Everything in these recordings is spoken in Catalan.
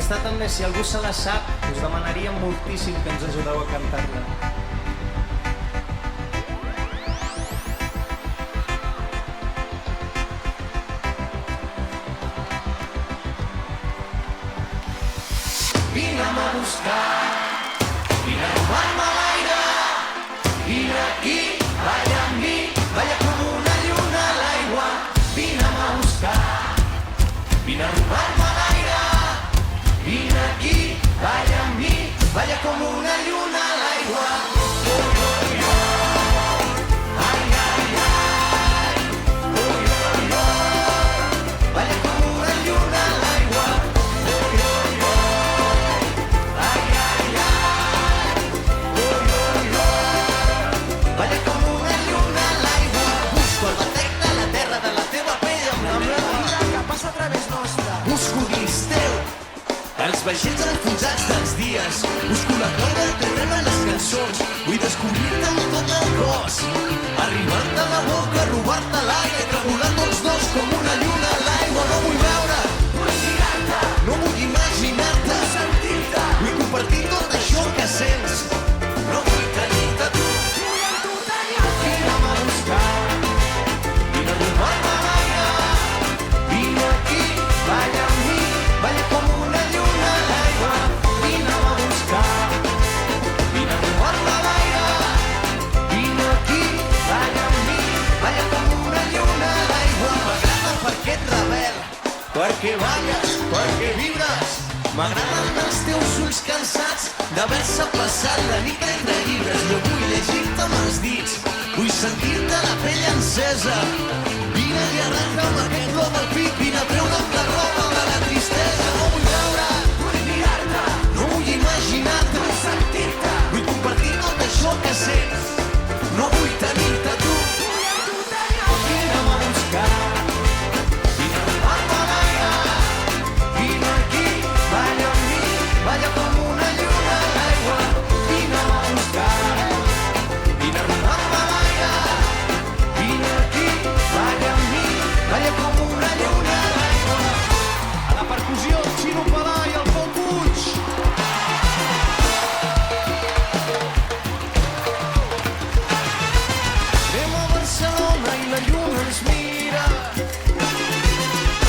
Aquesta també, si algú se la sap, us demanaríem moltíssim que ens ajudeu a cantar-la. Vine'm a buscar, vine a robar-me l'aire, vine aquí, balla amb mi, balla com una lluna a l'aigua. Vine'm a buscar, vine a robar-me l'aire, vine aquí, balla amb mi, balla com una lluna a l'aigua. Els vaixells enfonsats dels dies, busco la clau del terreny a les cançons, vull descobrir-te amb tot el cos, arribar-te a la boca, robar-te l'aire, tremolar tots dos com una lluna a l'aigua. No vull veure, vull mirar-te, no vull imaginar-te, vull sentir-te, vull compartir tot això que sents, no vull tenir-te tu, vull amb tu tenir-te. Vine'm a buscar, vine a robar-me l'aire, vine aquí, balla amb mi, balla com una lluna a l'aigua. Vine'm a buscar, vine a robar-me l'aire, vine aquí, balla amb mi, balla com una lluna a l'aigua. M'agrada perquè ets rebel, perquè balles, perquè vibres. M'agraden els teus ulls cansats d'haver-se passat la nit entre llibres. Jo vull llegir-te amb els dits, vull sentir-te la pell encesa. Vine i arrenca'm aquest glob al pit, vine a treure'm la roba de la tristesa. No vull veure, vull mirar-te, no vull imaginar-te, vull sentir-te, vull compartir tot això que sents, no vull tenir-te tu, vull amb tu tenir-te. Vine'm a buscar, vine a robar-me l'aire, vine aquí, balla amb mi, balla com una lluna a l'aigua. Vine'm a buscar, vine a robar-me l'aire, vine aquí, balla amb mi, balla com una lluna a l'aigua. A la percussió, Xino Palà i el Pol Puig. Anem a Barcelona i la lluna ens mira,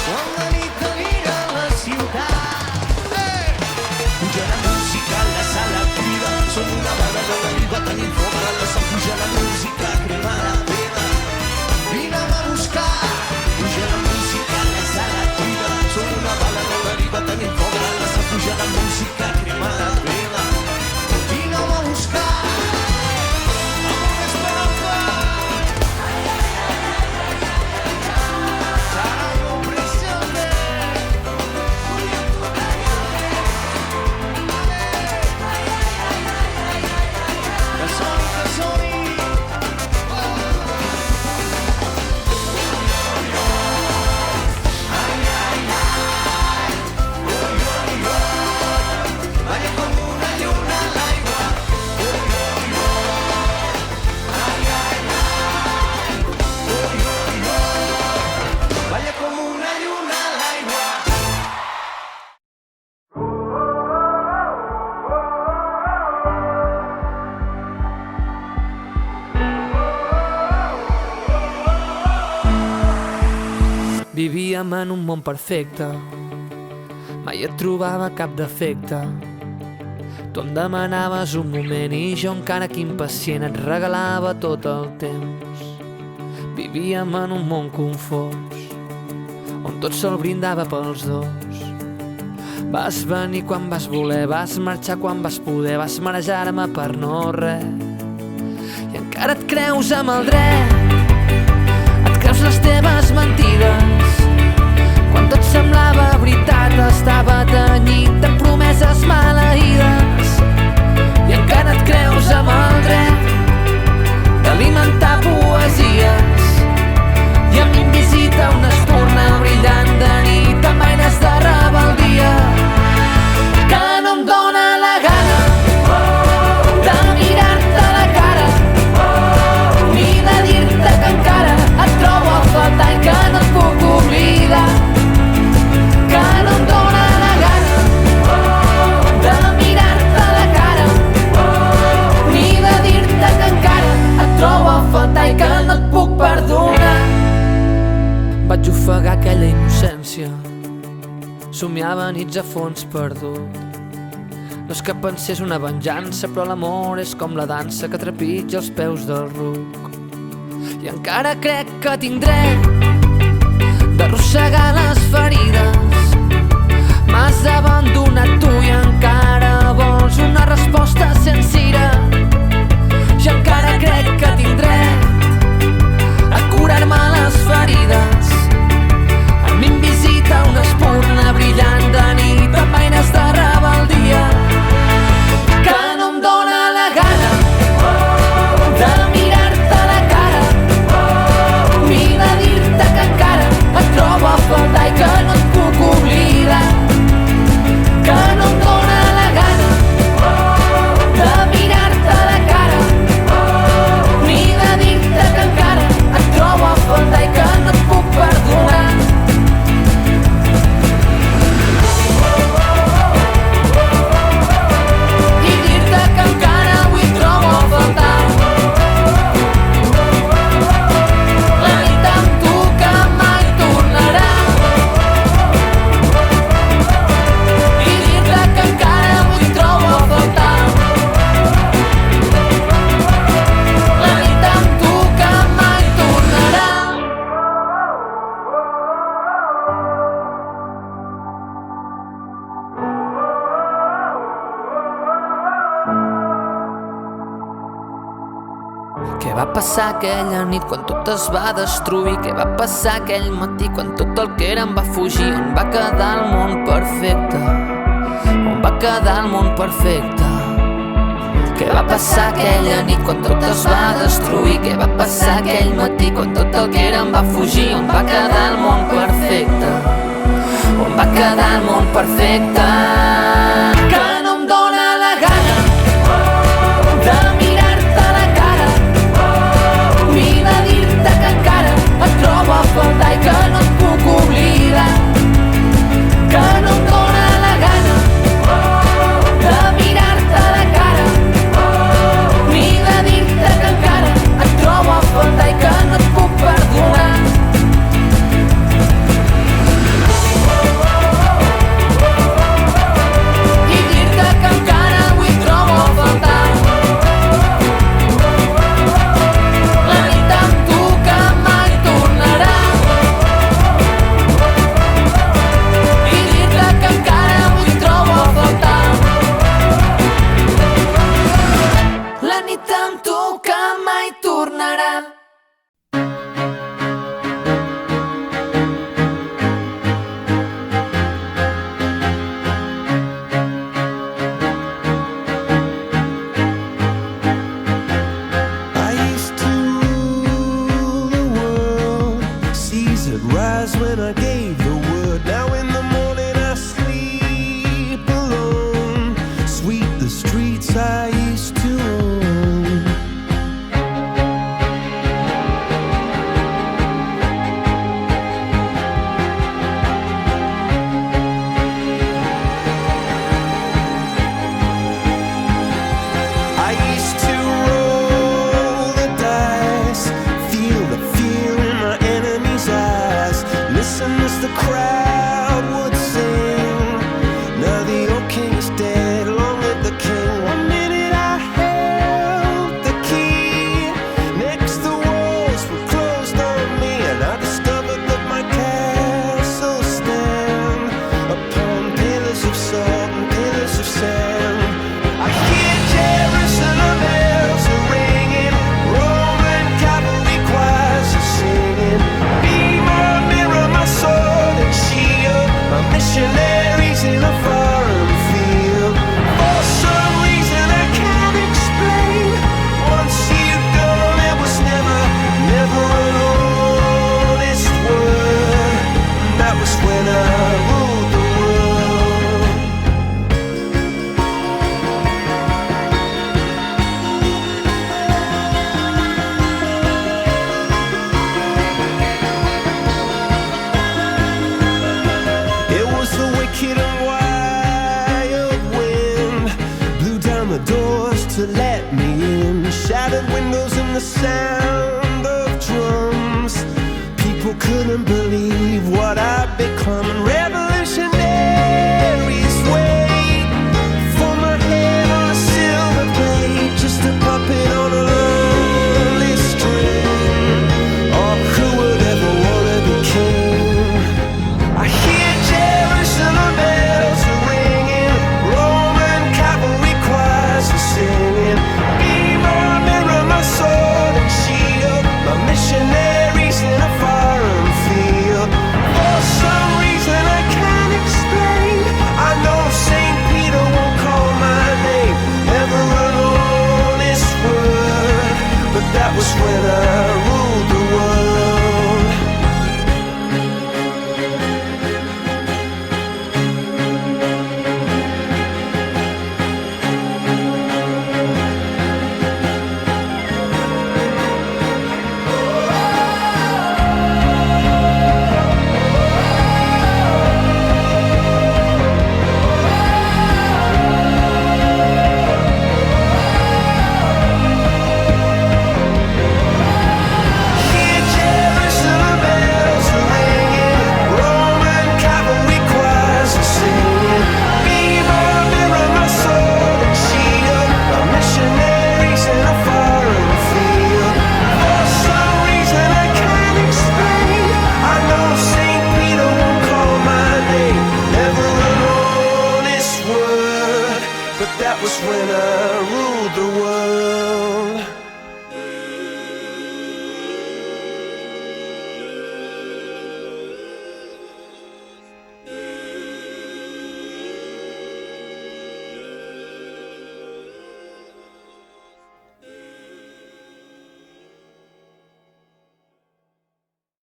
quan la nit anirà a la ciutat. Puja la música, la sala crida, som una banda de la nit, va tenir foc a la sang. Puja la música, crema la pena, vine'm a buscar. Puja la música, la sala crida, som una bala de la nit, va tenir foc a la sang. Puja la música, crema la pena, vine'm a buscar. Amor esperanza, sarà presente. Canzoni, balla com una lluna a l'aigua. Balla com una lluna a l'aigua. Vivíem en un món perfecte, mai et trobava cap defecte. Tu em demanaves un moment i jo encara que impacient et regalava tot el temps. Vivíem en un món confós, on tot se'l brindava pels dos. Vas venir quan vas voler, vas marxar quan vas poder, vas marejar-me per no res. I encara et creus amb el dret, et creus les teves mentides, quan tot semblava veritat estava tenyit de promeses maleïdes. I encara et creus amb el dret d'alimentar poesies i amb mi visita una espurna brillant de nit amb aires de rebeldia que no em dóna la gana de mirar-te a la cara ni de dir-te que encara et trobo a faltar i que no et aquella innocència. Somiava nits a fons perdut. No és que pensés una venjança, però l'amor és com la dansa que trepitja els peus del ruc. I encara crec que tinc dret d'arrossegar les ferides. M'has abandonat tu i encara vols una resposta sense ira. I encara crec que tinc dret a curar-me les ferides. A mi em visita una espurna brillant de nit amb eines de rebeldia que no em dóna la gana de mirar-te a la cara ni de dir-te que encara et trobo a faltar i que no et puc oblidar, que no em dóna la gana de mirar-te a la cara ni de dir-te que encara et trobo a faltar i que no et puc perdonar. Què va passar aquella nit quan tot es va destruir? Què va passar aquell matí quan tot el que era em va fugir? On va quedar el món perfecte? On va quedar el món perfecte? Què va passar aquella nit quan tot es va destruir? Què va passar aquell matí quan tot el que era em va fugir? On va quedar el món perfecte? On va quedar el món perfecte? Que no em dóna la gana de mirar-te a la cara ni de dir-te que encara et trobo a faltar i que no et puc oblidar, que no em dóna la gana de mirar-te a la cara ni de dir-te que encara et trobo a faltar i que no et puc perdonar. I dir-te que encara avui trobo a faltar la nit amb tu que mai tornarà. I dir-te que encara avui trobo a faltar la nit amb tu que mai tornarà. I used to rule the world, seas would rise when I gave the word. Now in the morning I sleep alone, sweep the streets I used to own. I used to roll the dice, feel the fear in my enemy's eyes, listen as the crowd would sing. Now the old king is dead, long live the king. One minute I held the key, next the walls were closed on me, and I discovered that my castle stand upon pillars of salt and pillars of sand. I hear Jerusalem bells are ringing, Roman cavalry choirs are singing. Be my mirror, my sword and shield, my missionaries in a foreign field. For some reason I can't explain, once you've gone it was never, never an honest word. That was when I ruled the world. It was the wicked and wild wind, blew down the doors to let me in, shattered windows and the sound of drums. People People couldn't believe what I'd become. Revolutionaries wait for my head on a silver plate, just a puppet on a lonely string. Oh, who would ever want to be king? I hear Jerusalem bells are ringing, Roman cavalry choirs are singing. Be my mirror, my sword and shield, my missionaries in a foreign field. For some reason I can't explain, I know St. Peter won't call my name, never an honest word, but that was when I ruled the world. Hear Jerusalem bells are ringing, Roman cavalry choirs are singing. Be my mirror, my sword and shield, my missionaries in a foreign field. For some reason I can't explain, I know St. Peter won't call my name, never an honest word, but that was when I